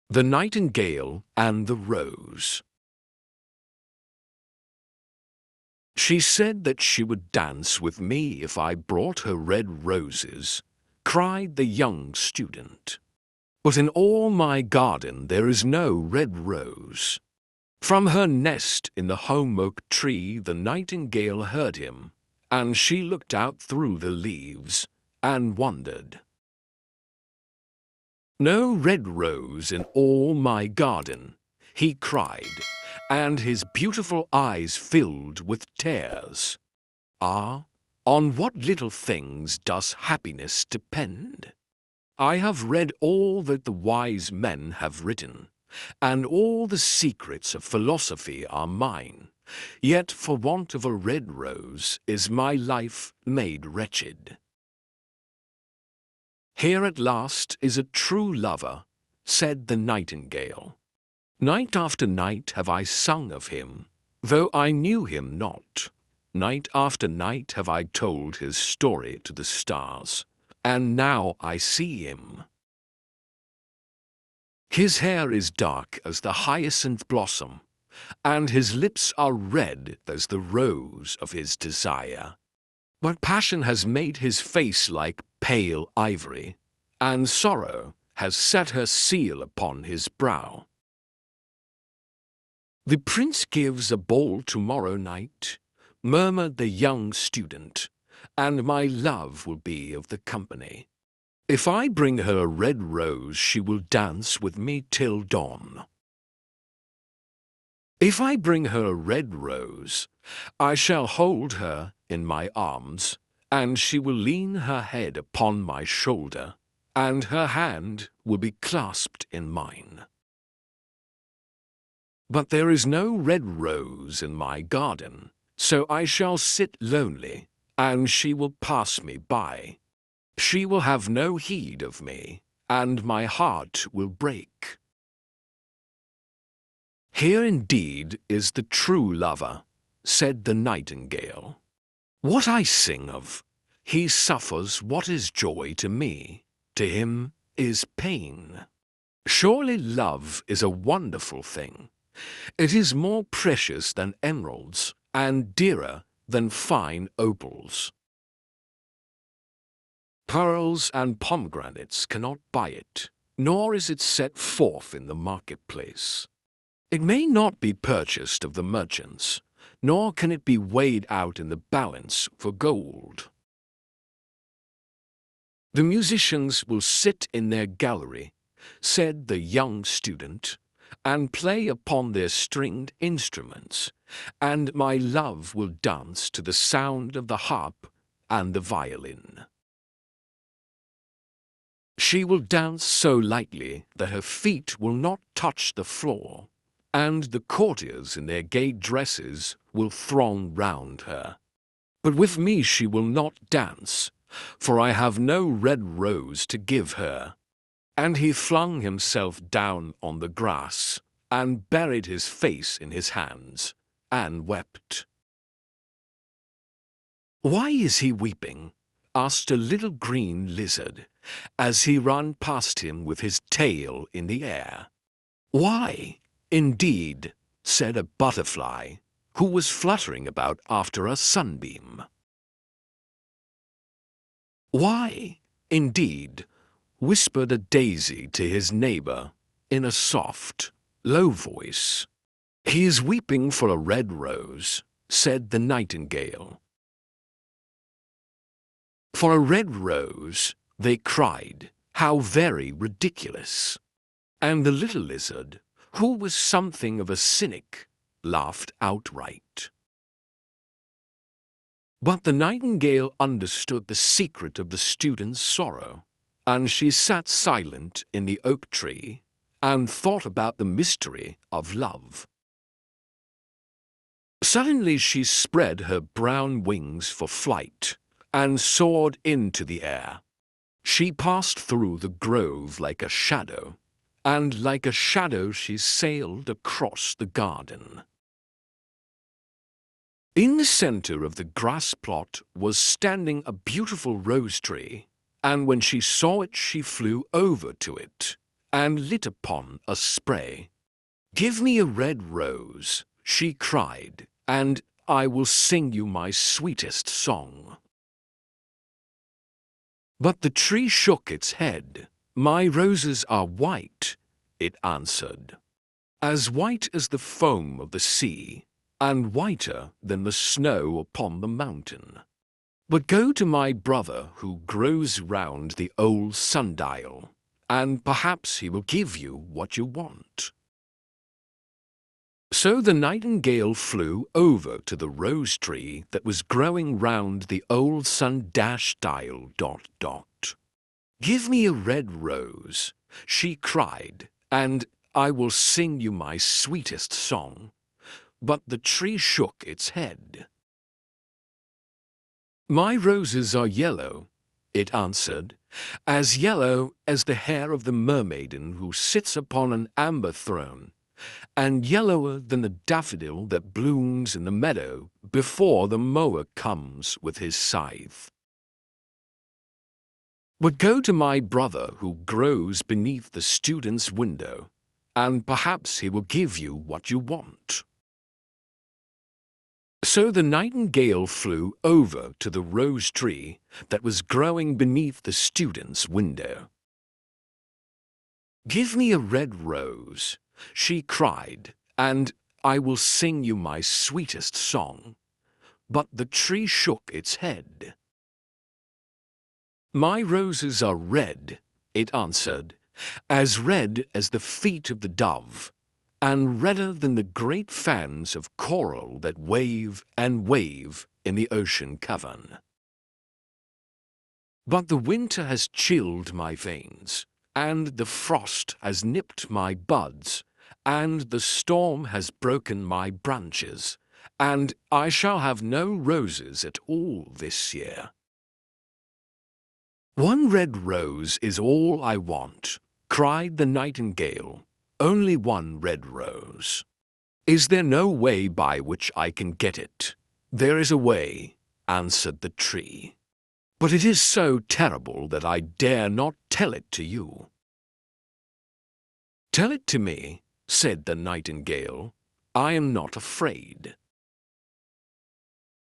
The Nightingale and the Rose. She said that she would dance with me if I brought her red roses, cried the young student. But in all my garden there is no red rose. From her nest in the holm-oak tree the nightingale heard him, and she looked out through the leaves and wondered. "No red rose in all my garden," he cried, and his beautiful eyes filled with tears. "Ah, on what little things does happiness depend? I have read all that the wise men have written, and all the secrets of philosophy are mine, yet for want of a red rose is my life made wretched." "Here at last is a true lover," said the nightingale. "Night after night have I sung of him, though I knew him not. Night after night have I told his story to the stars, and now I see him. His hair is dark as the hyacinth-blossom, and his lips are red as the rose of his desire. But passion has made his face like pale ivory, and sorrow has set her seal upon his brow. The prince gives a ball tomorrow night," murmured the young student, "and my love will be of the company. If I bring her a red rose, she will dance with me till dawn. If I bring her a red rose, I shall hold her in my arms, and she will lean her head upon my shoulder, and her hand will be clasped in mine. But there is no red rose in my garden, so I shall sit lonely, and she will pass me by. She will have no heed of me, and my heart will break. Here indeed is the true lover," said the nightingale. "What I sing of, he suffers what is joy to me, to him is pain. Surely love is a wonderful thing. It is more precious than emeralds, and dearer than fine opals. Pearls and pomegranates cannot buy it, nor is it set forth in the marketplace. It may not be purchased of the merchants, nor can it be weighed out in the balance for gold. The musicians will sit in their gallery," said the young student, "and play upon their stringed instruments, and my love will dance to the sound of the harp and the violin. She will dance so lightly that her feet will not touch the floor, and the courtiers in their gay dresses will throng round her. But with me she will not dance, for I have no red rose to give her." And he flung himself down on the grass, and buried his face in his hands, and wept. "Why is he weeping?" asked a little green lizard, as he ran past him with his tail in the air. "Why, indeed," said a butterfly, who was fluttering about after a sunbeam. "Why, indeed," whispered a daisy to his neighbor in a soft, low voice. "He is weeping for a red rose," said the nightingale. "For a red rose," they cried, "how very ridiculous!" And the little lizard, who was something of a cynic, laughed outright. But the nightingale understood the secret of the student's sorrow, and she sat silent in the oak tree and thought about the mystery of love. Suddenly she spread her brown wings for flight and soared into the air. She passed through the grove like a shadow, and like a shadow she sailed across the garden. In the center of the grass plot was standing a beautiful rose tree, and when she saw it she flew over to it and lit upon a spray. "Give me a red rose," she cried, "and I will sing you my sweetest song." But the tree shook its head. "My roses are white," it answered, "as white as the foam of the sea, and whiter than the snow upon the mountain. But go to my brother who grows round the old sundial, and perhaps he will give you what you want." So the nightingale flew over to the rose tree that was growing round the old sundial. "Give me a red rose," she cried, "and I will sing you my sweetest song." But the tree shook its head. "My roses are yellow," it answered, "as yellow as the hair of the mermaiden who sits upon an amber throne, and yellower than the daffodil that blooms in the meadow before the mower comes with his scythe. But go to my brother who grows beneath the student's window, and perhaps he will give you what you want." So the nightingale flew over to the rose tree that was growing beneath the student's window. "Give me a red rose," she cried, "and I will sing you my sweetest song." But the tree shook its head. "My roses are red," it answered, "as red as the feet of the dove, and redder than the great fans of coral that wave and wave in the ocean cavern. But the winter has chilled my veins, and the frost has nipped my buds, and the storm has broken my branches, and I shall have no roses at all this year." "One red rose is all I want," cried the nightingale, "only one red rose." "Is there no way by which I can get it?" "There is a way," answered the tree, "but it is so terrible that I dare not tell it to you." "Tell it to me," said the nightingale. "I am not afraid."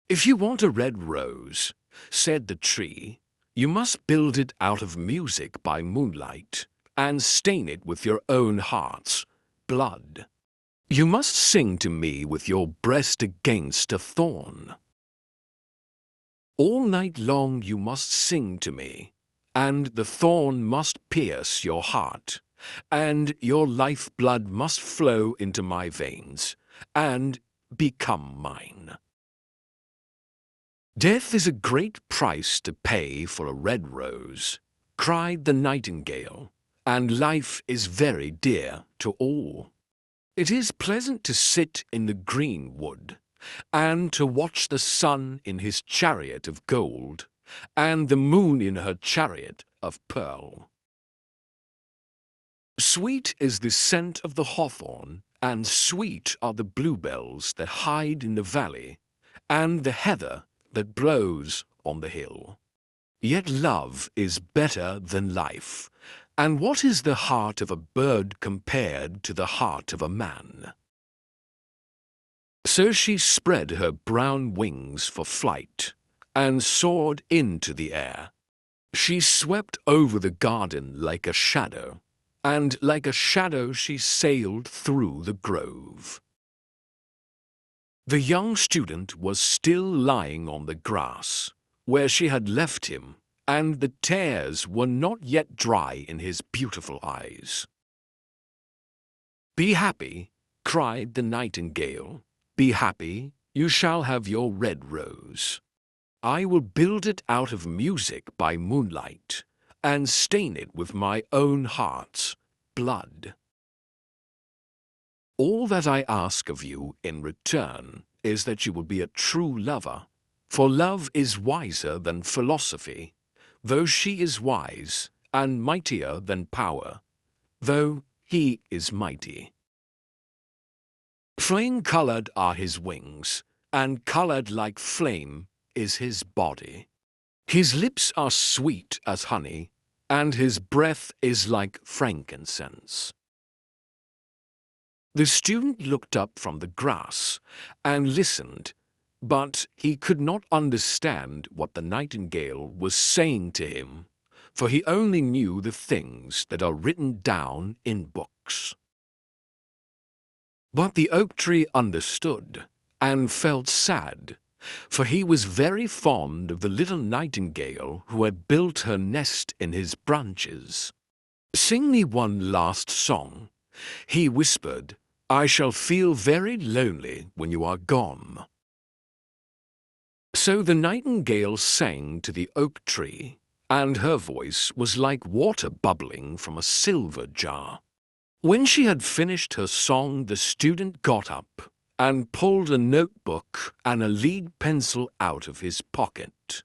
"If you want a red rose," said the tree, "you must build it out of music by moonlight, and stain it with your own heart's blood. You must sing to me with your breast against a thorn. All night long you must sing to me, and the thorn must pierce your heart, and your life-blood must flow into my veins, and become mine. Death is a great price to pay for a red rose," cried the nightingale, "and life is very dear to all. It is pleasant to sit in the green wood, and to watch the sun in his chariot of gold, and the moon in her chariot of pearl. Sweet is the scent of the hawthorn, and sweet are the bluebells that hide in the valley, and the heather that blows on the hill. Yet love is better than life, and what is the heart of a bird compared to the heart of a man?" So she spread her brown wings for flight, and soared into the air. She swept over the garden like a shadow, and like a shadow she sailed through the grove. The young student was still lying on the grass, where she had left him, and the tears were not yet dry in his beautiful eyes. "Be happy," cried the nightingale. "Be happy, you shall have your red rose. I will build it out of music by moonlight, and stain it with my own heart's blood. All that I ask of you in return is that you will be a true lover, for love is wiser than philosophy, though she is wise, and mightier than power, though he is mighty. Flame-colored are his wings, and colored like flame is his body. His lips are sweet as honey, and his breath is like frankincense. The student looked up from the grass and listened, but he could not understand what the nightingale was saying to him, for he only knew the things that are written down in books. But the oak tree understood and felt sad, for he was very fond of the little nightingale who had built her nest in his branches. "Sing me one last song," he whispered. "I shall feel very lonely when you are gone." So the nightingale sang to the oak tree, and her voice was like water bubbling from a silver jar. When she had finished her song, the student got up and pulled a notebook and a lead pencil out of his pocket.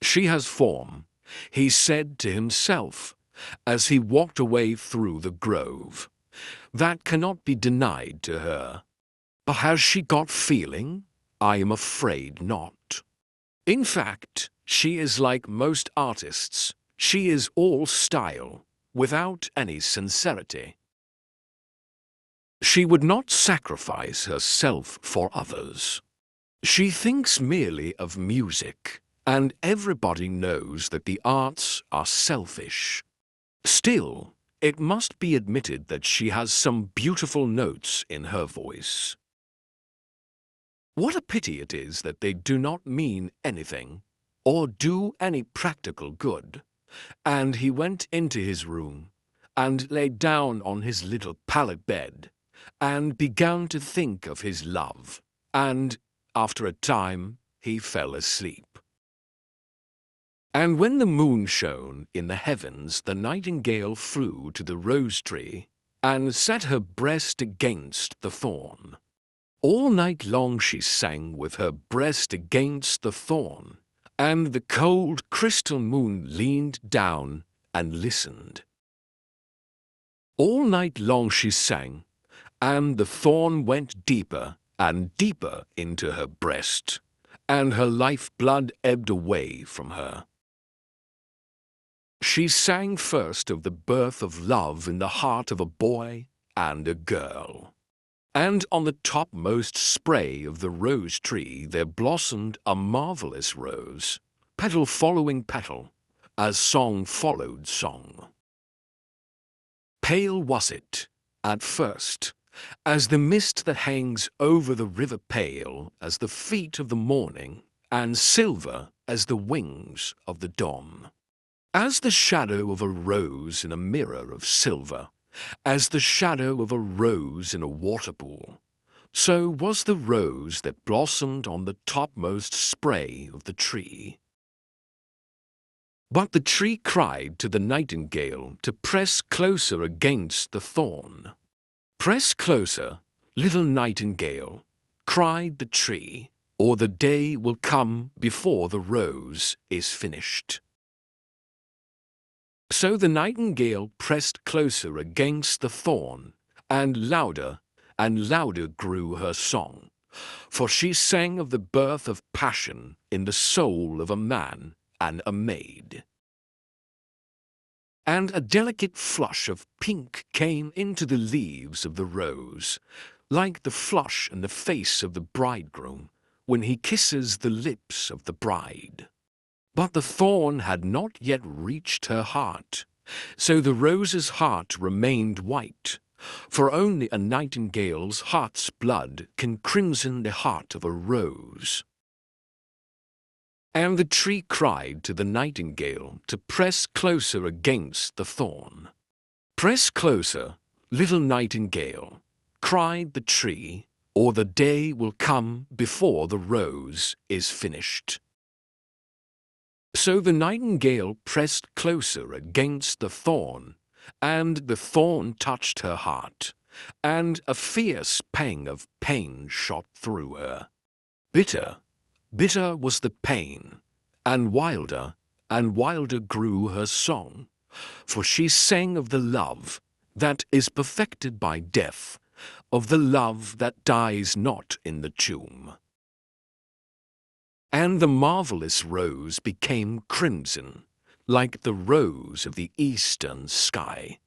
"She has form," he said to himself as he walked away through the grove. "That cannot be denied to her. But has she got feeling? I am afraid not. In fact, she is like most artists. She is all style, without any sincerity. She would not sacrifice herself for others. She thinks merely of music, and everybody knows that the arts are selfish. Still, it must be admitted that she has some beautiful notes in her voice. What a pity it is that they do not mean anything, or do any practical good." And he went into his room, and lay down on his little pallet bed, and began to think of his love, and, after a time, he fell asleep. And when the moon shone in the heavens, the nightingale flew to the rose tree, and set her breast against the thorn. All night long she sang with her breast against the thorn, and the cold crystal moon leaned down and listened. All night long she sang, and the thorn went deeper and deeper into her breast, and her life-blood ebbed away from her. She sang first of the birth of love in the heart of a boy and a girl. And on the topmost spray of the rose tree there blossomed a marvelous rose, petal following petal, as song followed song. Pale was it, at first, as the mist that hangs over the river, pale as the feet of the morning, and silver as the wings of the dawn. As the shadow of a rose in a mirror of silver, as the shadow of a rose in a waterpool, so was the rose that blossomed on the topmost spray of the tree. But the tree cried to the nightingale to press closer against the thorn. "Press closer, little nightingale," cried the tree, "or the day will come before the rose is finished." So the nightingale pressed closer against the thorn, and louder grew her song, for she sang of the birth of passion in the soul of a man and a maid. And a delicate flush of pink came into the leaves of the rose, like the flush in the face of the bridegroom when he kisses the lips of the bride. But the thorn had not yet reached her heart, so the rose's heart remained white, for only a nightingale's heart's blood can crimson the heart of a rose. And the tree cried to the nightingale to press closer against the thorn. "Press closer, little nightingale," cried the tree, "or the day will come before the rose is finished." So the nightingale pressed closer against the thorn, and the thorn touched her heart, and a fierce pang of pain shot through her. Bitter, bitter was the pain, and wilder grew her song, for she sang of the love that is perfected by death, of the love that dies not in the tomb. And the marvelous rose became crimson, like the rose of the eastern sky.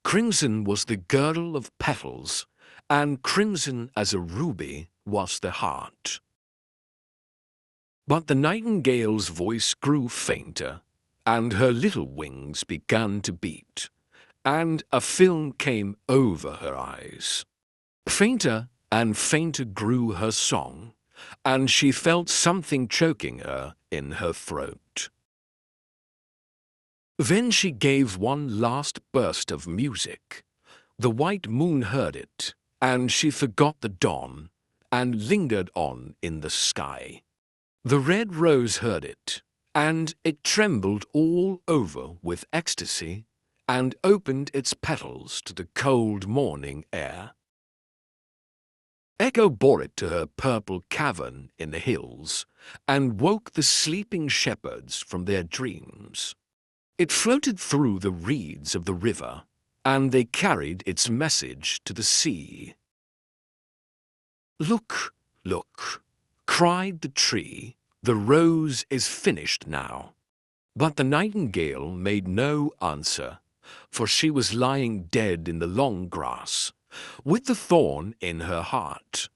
Crimson was the girdle of petals, and crimson as a ruby was the heart. But the nightingale's voice grew fainter, and her little wings began to beat, and a film came over her eyes. Fainter and fainter grew her song, and she felt something choking her in her throat. Then she gave one last burst of music. The white moon heard it, and she forgot the dawn, and lingered on in the sky. The red rose heard it, and it trembled all over with ecstasy, and opened its petals to the cold morning air. Echo bore it to her purple cavern in the hills, and woke the sleeping shepherds from their dreams. It floated through the reeds of the river, and they carried its message to the sea. "Look, look," cried the tree, "the rose is finished now." But the nightingale made no answer, for she was lying dead in the long grass, with the thorn in her heart.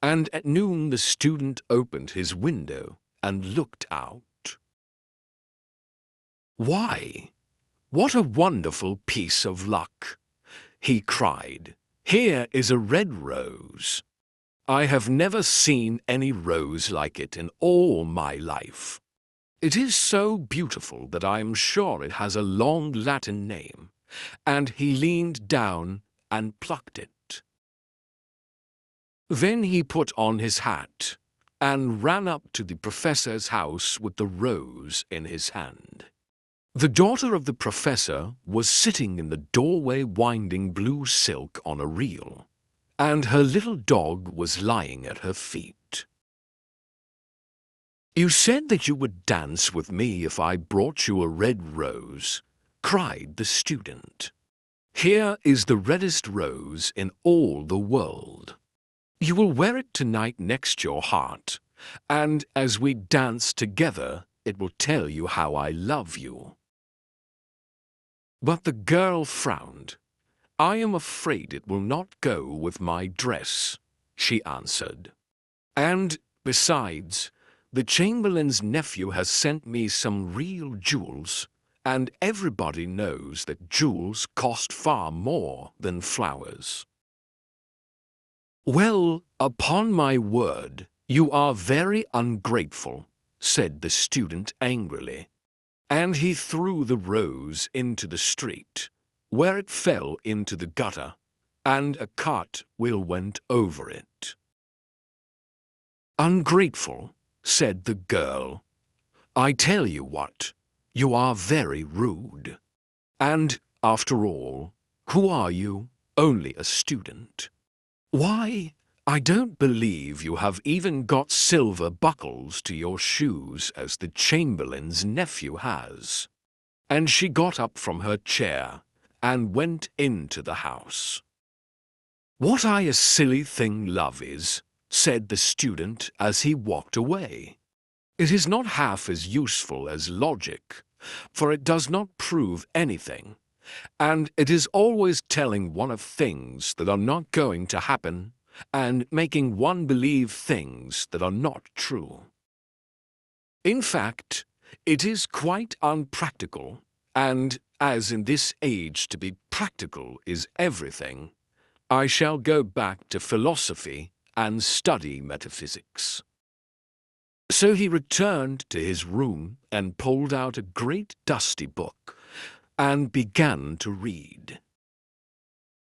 And at noon the student opened his window and looked out. "Why, what a wonderful piece of luck!" he cried. "Here is a red rose. I have never seen any rose like it in all my life. It is so beautiful that I am sure it has a long Latin name." And he leaned down and plucked it. Then he put on his hat and ran up to the professor's house with the rose in his hand. The daughter of the professor was sitting in the doorway winding blue silk on a reel, and her little dog was lying at her feet. "You said that you would dance with me if I brought you a red rose," cried the student. "Here is the reddest rose in all the world. You will wear it tonight next your heart, and as we dance together, it will tell you how I love you." But the girl frowned. "I am afraid it will not go with my dress," she answered. "And, besides, the Chamberlain's nephew has sent me some real jewels, and everybody knows that jewels cost far more than flowers." "Well, upon my word, you are very ungrateful," said the student angrily. And he threw the rose into the street, where it fell into the gutter, and a cart wheel went over it. "Ungrateful," said the girl. "I tell you what, you are very rude. And, after all, who are you? Only a student. Why, I don't believe you have even got silver buckles to your shoes as the Chamberlain's nephew has." And she got up from her chair and went into the house. "What a silly thing love is," said the student as he walked away. "It is not half as useful as logic, for it does not prove anything, and it is always telling one of things that are not going to happen and making one believe things that are not true. In fact, it is quite unpractical, and as in this age to be practical is everything, I shall go back to philosophy and study metaphysics." So he returned to his room and pulled out a great dusty book and began to read.